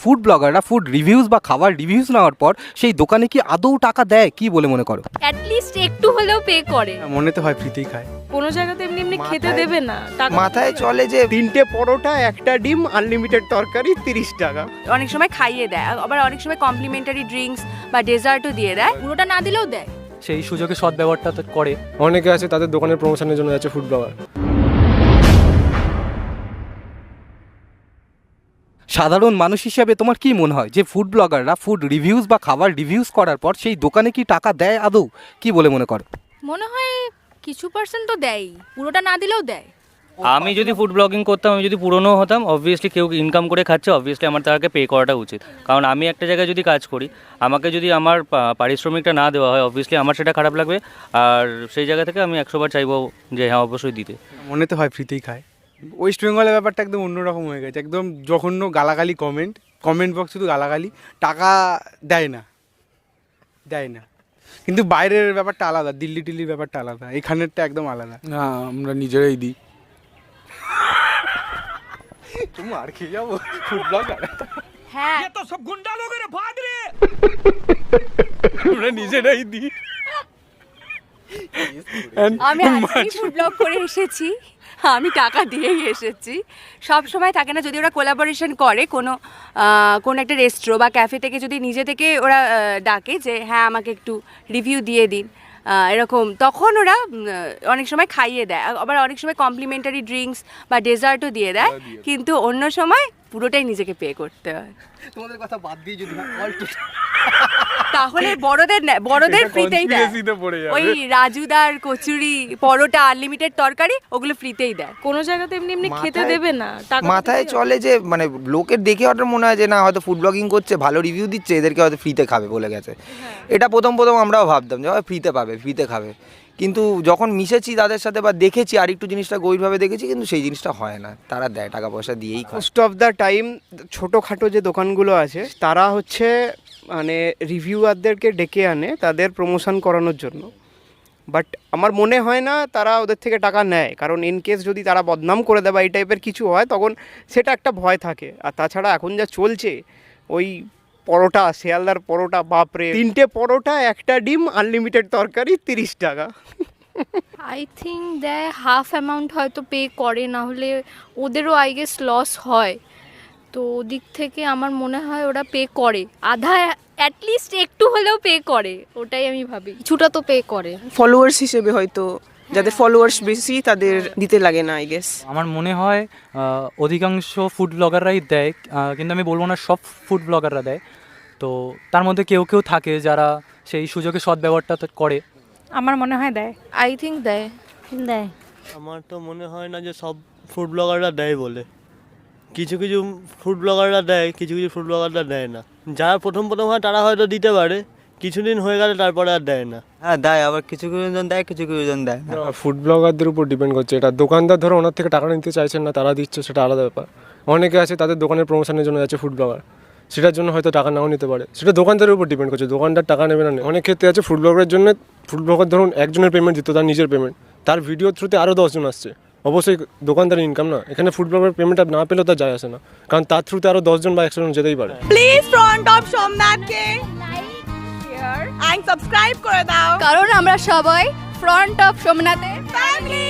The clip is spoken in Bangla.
ফুড ব্লগাররা ফুড রিভিউজ বা খাবার রিভিউজ নেওয়ার পর সেই দোকানে কি আদৌ টাকা দেয় কি বলে মনে করো? অ্যাটলিস্ট একটু হলেও পে করে। মনে তো হয় ফ্রিতেই খায়। কোনো জায়গাতে এমনি এমনি খেতে দেবে না, মাথায় চলে যে 3টে পরোটা, একটা ডিম, আনলিমিটেড তরকারি, 30 টাকা। অনেক সময় খাইয়ে দেয়, আবার অনেক সময় কমপ্লিমেন্টারি ড্রিঙ্কস বা ডেজার্টও দিয়ে দেয়, পুরোটা না দিলেও দেয়। সেই সুযোগে সদ্ব্যবহারটা তো করে। অনেকে আছে তাদের দোকানের প্রমোশনের জন্য যাচ্ছে ফুড ব্লগার। সাধারণ মানুষ হিসেবে তোমার কি মনে হয় যে ফুড ব্লগাররা ফুড রিভিউজ বা খাবার রিভিউজ করার পর সেই দোকানে কি টাকা দেয় আদৌ কি বলে মনে করো? মনে হয় কিছু পার্সেন্ট তো দেয়, পুরোটা না দিলেও দেয়। আমি যদি ফুড ব্লগিং করতাম, আমি যদি পুরনো হতাম, অবভিয়াসলি কেউ ইনকাম করে খাচ্ছে, অবভিয়াসলি আমার তাকে পে করাটা উচিত। কারণ আমি একটা জায়গায় যদি কাজ করি, আমাকে যদি আমার পারিশ্রমিকটা না দেওয়া হয়, অবভিয়াসলি আমার সেটা খারাপ লাগবে। আর সেই জায়গা থেকে আমি 100 বার চাইবো যে হ্যাঁ অবশ্যই দিতে। মনে তো হয় ফ্রিতেই খায়। ওয়েস্ট বেঙ্গলের ব্যাপারটা একদম অন্যরকম হয়ে গেছে, একদম জঘন্য গালাগালি কমেন্ট বক্স শুধু গালাগালি, টাকা দেয় না। কিন্তু বাইরের ব্যাপারটা আলাদা, দিল্লি টিল্লির ব্যাপারটা আলাদা, এখানেরটা একদম আলাদা। না, আমরা নিজেরাই দিই। তুমি আর খেয়ে যাবো ফুড ব্লগার। হ্যাঁ, আমরা নিজেরাই দিই। আমি আজকেই ফুড ব্লগ করে এসেছি, আমি টাকা দিয়েই এসেছি। সব সময় থাকে না, যদি ওরা কোলাবোরেশন করে কোনো একটা রেস্ট্রো বা ক্যাফে থেকে, যদি নিজে থেকে ওরা ডাকে যে হ্যাঁ আমাকে একটু রিভিউ দিয়ে দিন এরকম, তখন ওরা অনেক সময় খাইয়ে দেয়, আবার অনেক সময় কমপ্লিমেন্টারি ড্রিঙ্কস বা ডেজার্টও দিয়ে দেয়। কিন্তু অন্য সময় পুরোটাই নিজেকে পে করতে হয়। তোমাদের কথা বাদ দিয়ে যদি তাহলে বড়দের ফ্রিতেই দেয়। ওই রাজুদার কচুরি, পরোটা, আনলিমিটেড তরকারি, ওগুলো ফ্রিতেই দেয়। কোনো জায়গাতে এমনি এমনি খেতে দেবে না। মাথায় চলে যে মানে লোকের দেখে হয়তো মনে হয় যে না হয়তো ফুড ব্লগিং করছে, ভালো রিভিউ দিচ্ছে, এদেরকে হয়তো ফ্রিতে খাবে বলে গেছে। এটা প্রথম আমরাও ভাবতাম যে ফ্রিতে পাবে, ফ্রিতে খাবে। কিন্তু যখন মিশেছি তাদের সাথে বা দেখেছি, আর একটু জিনিসটা গভীরভাবে দেখেছি, কিন্তু সেই জিনিসটা হয় না। তারা দেয়, টাকা পয়সা দিয়েই খায়। মোস্ট অফ দ্য টাইম ছোটোখাটো যে দোকানগুলো আছে তারা হচ্ছে মানে রিভিউয়ারদেরকে ডেকে আনে তাদের প্রমোশন করানোর জন্য। বাট আমার মনে হয় না তারা ওদের থেকে টাকা নেয়, কারণ ইন কেস যদি তারা বদনাম করে দেয় বা এই টাইপের কিছু হয়, তখন সেটা একটা ভয় থাকে। আর তাছাড়া এখন যা চলছে, ওই পরোটা, শিয়ালদার পরোটা, বাপরে, 3টে পরোটা, একটা ডিম, আনলিমিটেড তরকারি, 30 টাকা। আই থিঙ্ক দেয় হাফ অ্যামাউন্ট হয়তো পে করে, না হলে ওদেরও আই গেস লস হয়। তো ওদিক থেকে আমার মনে হয় ওরা পে করে, আধা অ্যাটলিস্ট একটু হলেও পে করে, ওটাই আমি ভাবি। কিছুটা তো পে করে ফলোয়ার্স হিসেবে, হয়তো যাদের ফলোয়ার্স বেশি তাদের দিতে লাগে না আই গেস। আমার মনে হয় অধিকাংশ ফুড ব্লগাররাই দেয়, কিন্তু আমি বলবো না সব ফুড ব্লগাররা দেয়। তো তার মধ্যে কেউ থাকে যারা সেই সুযোগে সদ্ব্যবহারটা করে। আমার মনে হয় দেয়। আই থিঙ্ক দেয়। আমার তো মনে হয় না যে সব ফুড ব্লগাররা দেয় বলে। কিছু ফুড ব্লগাররা দেয়, কিছু ফুড ব্লগাররা দেয় না। যারা প্রথম হয় তারা হয়তো দিতে পারে, কিছুদিন হয়ে গেলে তারপরে আর দেয় না। হ্যাঁ দেয়, আবার কিছু জন দেয়, কিছু জন দেয় না। ফুড ব্লগারদের উপর ডিপেন্ড করছে এটা। দোকানদার ধরো ওনার থেকে টাকা নিতে চাইছেন না, তারা দিচ্ছে, সেটা আলাদা ব্যাপার। অনেকে আছে তাদের দোকানের প্রমোশনের জন্য যাচ্ছে ফুড ব্লগার, সেটার জন্য হয়তো টাকা নাও নিতে পারে। সেটা দোকানদারের উপর ডিপেন্ড করছে, দোকানদার টাকা নেবে না। অনেক ক্ষেত্রে আছে ফুড ব্লগারের জন্য, ফুড ব্লগার ধরুন একজনের পেমেন্ট দিত, তার নিজের পেমেন্ট, তার ভিডিওর থ্রুতে আরও 10 জন আসছে, অবশ্যই দোকানদারের ইনকাম না। এখানে ফুড ব্লগার পেমেন্টটা না পেলেও তার যায় আসে না, কারণ তার থ্রুতে আরও 10 জন বা 100 জন যেতেই পারে। প্লিজ ফ্রন্ট অফ সোমনাথকে লাইক, শেয়ার এন্ড সাবস্ক্রাইব করে দাও, কারণ আমরা সবাই ফ্রন্ট অফ সোমনাথের ফ্যামিলি।